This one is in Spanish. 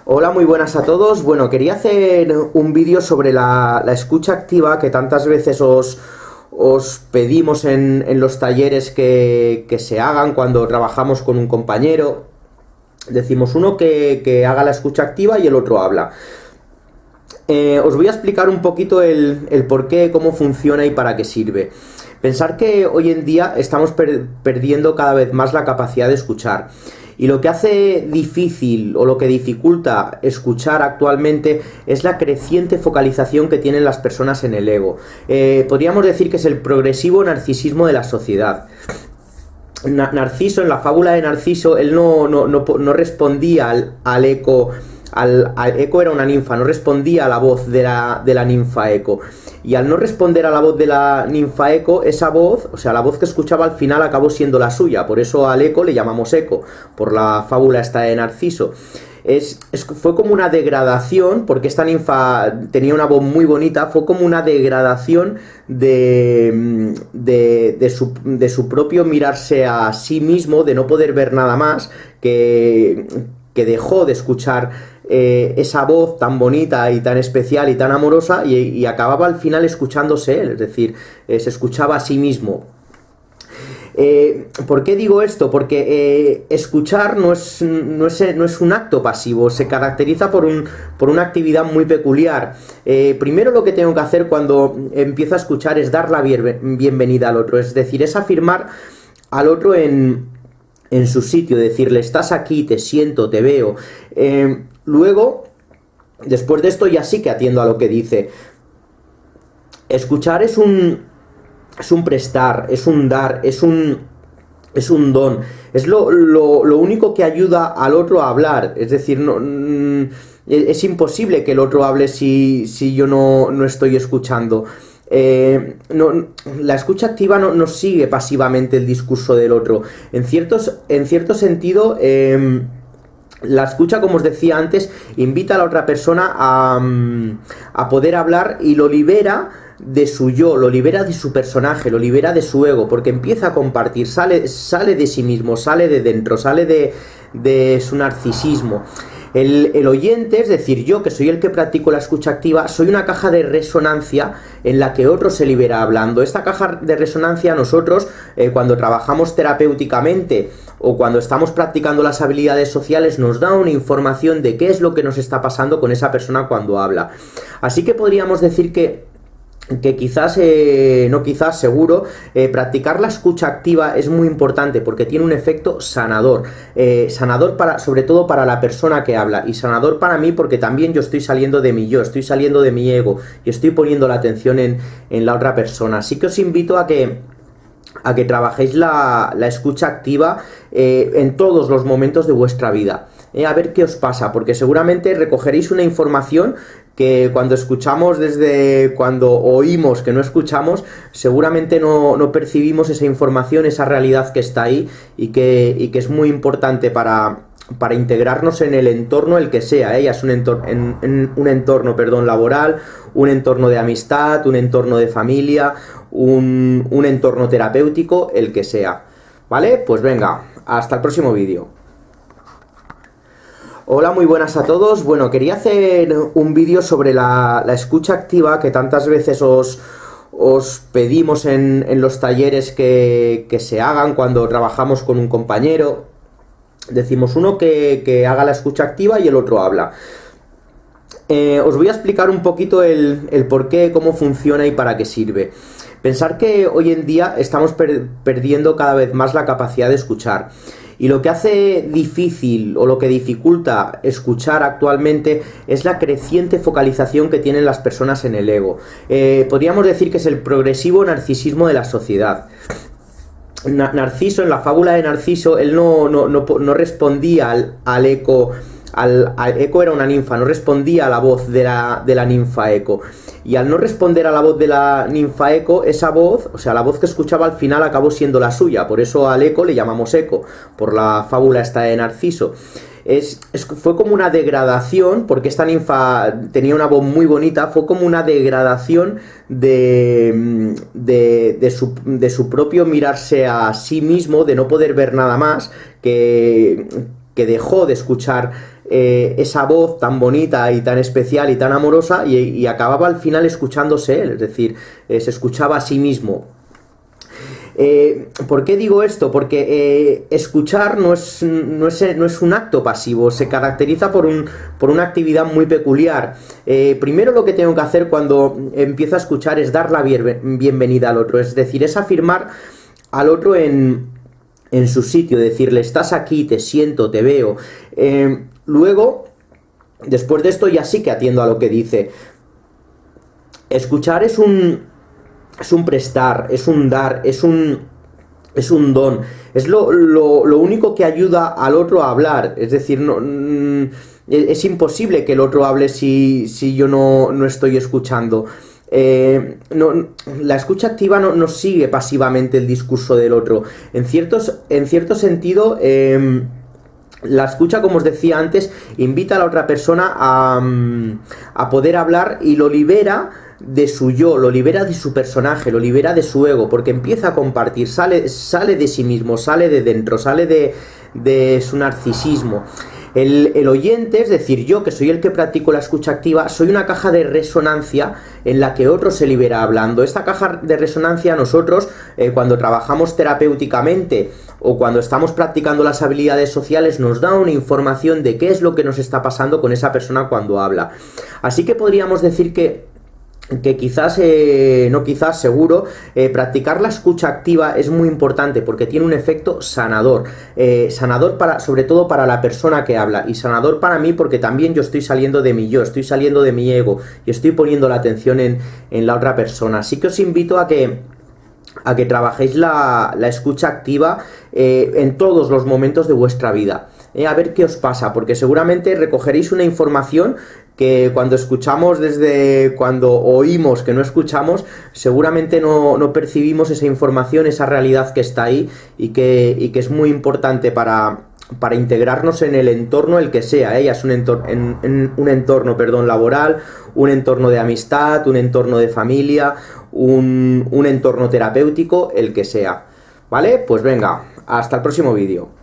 Hola, muy buenas a todos. Bueno, quería hacer un vídeo sobre la escucha activa que tantas veces os pedimos en los talleres que se hagan cuando trabajamos con un compañero. Decimos uno que haga la escucha activa y el otro habla. Os voy a explicar un poquito el por qué, cómo funciona y para qué sirve. Pensar que hoy en día estamos perdiendo cada vez más la capacidad de escuchar. Y lo que hace difícil o lo que dificulta escuchar actualmente es la creciente focalización que tienen las personas en el ego. Podríamos decir que es el progresivo narcisismo de la sociedad. Narciso, en la fábula de Narciso, él no respondía al eco. Eco era una ninfa, no respondía a la voz de la ninfa Eco. Y al no responder a la voz de la ninfa Eco, esa voz, o sea, la voz que escuchaba al final acabó siendo la suya. Por eso al Eco le llamamos Eco, por la fábula esta de Narciso. Fue como una degradación, porque esta ninfa tenía una voz muy bonita, fue como una degradación de su propio mirarse a sí mismo, de no poder ver nada más, que dejó de escuchar esa voz tan bonita y tan especial y tan amorosa y acababa al final escuchándose él, es decir, se escuchaba a sí mismo. ¿Por qué digo esto? Porque escuchar no es un acto pasivo, se caracteriza por una actividad muy peculiar. Primero lo que tengo que hacer cuando empiezo a escuchar es dar la bienvenida al otro, es decir, es afirmar al otro en su sitio, decirle, estás aquí, te siento, te veo. Luego, después de esto ya sí que atiendo a lo que dice. Escuchar es un prestar, es un dar, es un don. Es lo único que ayuda al otro a hablar. Es decir, es imposible que el otro hable si yo no estoy escuchando. La escucha activa no sigue pasivamente el discurso del otro. En cierto sentido, la escucha, como os decía antes, invita a la otra persona a poder hablar y lo libera de su yo, lo libera de su personaje, lo libera de su ego, porque empieza a compartir, sale de sí mismo, sale de dentro, sale de su narcisismo. El oyente, es decir, yo que soy el que practico la escucha activa, soy una caja de resonancia en la que otro se libera hablando. Esta caja de resonancia nosotros, cuando trabajamos terapéuticamente o cuando estamos practicando las habilidades sociales, nos da una información de qué es lo que nos está pasando con esa persona cuando habla. Así que podríamos decir que quizás, no quizás, seguro, practicar la escucha activa es muy importante porque tiene un efecto sanador, sobre todo para la persona que habla, y sanador para mí porque también yo estoy saliendo de mi yo, estoy saliendo de mi ego y estoy poniendo la atención en la otra persona. Así que os invito a que trabajéis la escucha activa en todos los momentos de vuestra vida. A ver qué os pasa, porque seguramente recogeréis una información que cuando oímos que no escuchamos, seguramente no percibimos esa información, esa realidad que está ahí y que es muy importante para integrarnos en el entorno, el que sea, ya es un entorno laboral, un entorno de amistad, un entorno de familia, un entorno terapéutico, el que sea. ¿Vale? Pues venga, hasta el próximo vídeo. Hola, muy buenas a todos. Bueno, quería hacer un vídeo sobre la escucha activa que tantas veces os pedimos en los talleres que se hagan cuando trabajamos con un compañero. Decimos uno que haga la escucha activa y el otro habla. Os voy a explicar un poquito el por qué, cómo funciona y para qué sirve. Pensar que hoy en día estamos perdiendo cada vez más la capacidad de escuchar. Y lo que hace difícil o lo que dificulta escuchar actualmente es la creciente focalización que tienen las personas en el ego. Podríamos decir que es el progresivo narcisismo de la sociedad. Narciso, en la fábula de Narciso, él no respondía al Eco. Eco era una ninfa, no respondía a la voz de la ninfa Eco. Y al no responder a la voz de la ninfa Eco, esa voz, o sea, la voz que escuchaba al final acabó siendo la suya. Por eso al Eco le llamamos Eco, por la fábula esta de Narciso. Fue como una degradación, porque esta ninfa tenía una voz muy bonita, fue como una degradación de su propio mirarse a sí mismo, de no poder ver nada más, que dejó de escuchar esa voz tan bonita y tan especial y tan amorosa, y acababa al final escuchándose él, es decir, se escuchaba a sí mismo. ¿Por qué digo esto? Porque escuchar no es un acto pasivo, se caracteriza por una actividad muy peculiar. Primero lo que tengo que hacer cuando empiezo a escuchar es dar la bienvenida al otro, es decir, es afirmar al otro en su sitio, decirle: estás aquí, te siento, te veo. Luego, después de esto, ya sí que atiendo a lo que dice. Escuchar es un prestar, es un dar, es un don, es lo único que ayuda al otro a hablar, es decir, es imposible que el otro hable si yo no estoy escuchando. La escucha activa no sigue pasivamente el discurso del otro. En cierto sentido, la escucha, como os decía antes, invita a la otra persona a poder hablar y lo libera de su yo, lo libera de su personaje, lo libera de su ego, porque empieza a compartir, sale de sí mismo, sale de dentro, sale de su narcisismo. El oyente, es decir, yo, que soy el que practico la escucha activa, soy una caja de resonancia en la que otro se libera hablando. Esta caja de resonancia, nosotros, cuando trabajamos terapéuticamente o cuando estamos practicando las habilidades sociales, nos da una información de qué es lo que nos está pasando con esa persona cuando habla. Así que podríamos decir que quizás, no quizás, seguro, practicar la escucha activa es muy importante porque tiene un efecto sanador, sobre todo para la persona que habla, y sanador para mí porque también yo estoy saliendo de mi yo, estoy saliendo de mi ego y estoy poniendo la atención en la otra persona. Así que os invito a que trabajéis la escucha activa en todos los momentos de vuestra vida. A ver qué os pasa, porque seguramente recogeréis una información que cuando oímos que no escuchamos, seguramente no percibimos esa información, esa realidad que está ahí y que es muy importante para integrarnos en el entorno, el que sea, ya es un entorno laboral, un entorno de amistad, un entorno de familia, un entorno terapéutico, el que sea. ¿Vale? Pues venga, hasta el próximo vídeo.